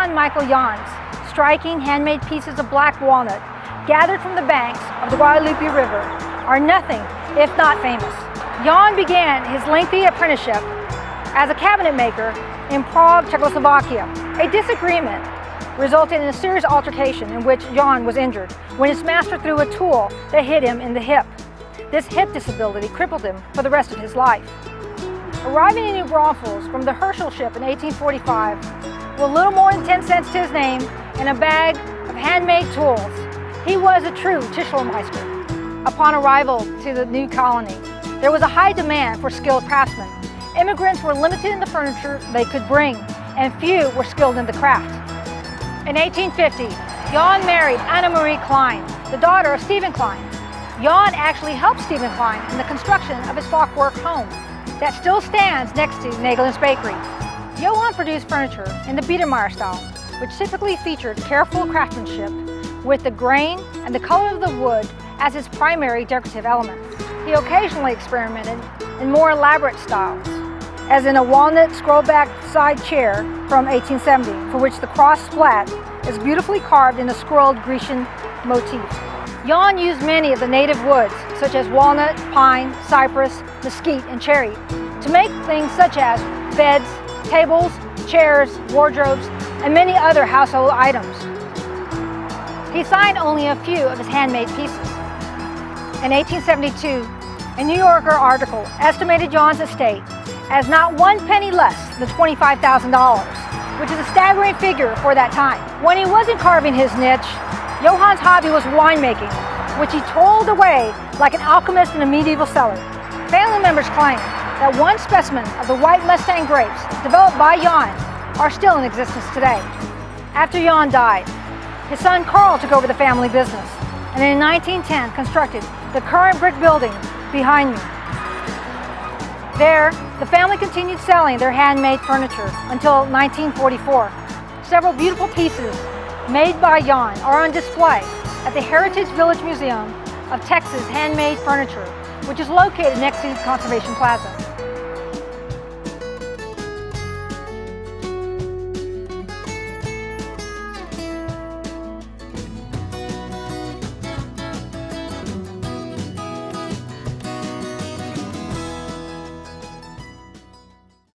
Johann Michael JAHN's striking handmade pieces of black walnut gathered from the banks of the Guadalupe River are nothing if not famous. JAHN began his lengthy apprenticeship as a cabinet maker in Prague, Czechoslovakia. A disagreement resulted in a serious altercation in which JAHN was injured when his master threw a tool that hit him in the hip. This hip disability crippled him for the rest of his life. Arriving in New Braunfels from the Herschel ship in 1845 with little more than 10 cents to his name and a bag of handmade tools, he was a true Tischlermeister. Upon arrival to the new colony, there was a high demand for skilled craftsmen. Immigrants were limited in the furniture they could bring, and few were skilled in the craft. In 1850, JAHN married Anna Marie Klein, the daughter of Stephen Klein. JAHN actually helped Stephen Klein in the construction of his Fachwerk home that still stands next to Nagelin's Bakery. JAHN produced furniture in the Biedermeier style, which typically featured careful craftsmanship with the grain and the color of the wood as its primary decorative elements. He occasionally experimented in more elaborate styles, as in a walnut scroll-back side chair from 1870, for which the cross splat is beautifully carved in a scrolled Grecian motif. JAHN used many of the native woods, such as walnut, pine, cypress, mesquite, and cherry, to make things such as beds, tables, chairs, wardrobes, and many other household items. He signed only a few of his handmade pieces. In 1872, a New Yorker article estimated JAHN's estate as not one penny less than $25,000, which is a staggering figure for that time. When he wasn't carving his niche, JAHN's hobby was winemaking, which he toiled away like an alchemist in a medieval cellar. Family members claim that one specimen of the white Mustang grapes developed by JAHN are still in existence today. After JAHN died, his son Carl took over the family business, and in 1910 constructed the current brick building behind me. There, the family continued selling their handmade furniture until 1944. Several beautiful pieces made by JAHN are on display at the Heritage Village Museum of Texas Handmade Furniture, which is located next to Conservation Plaza.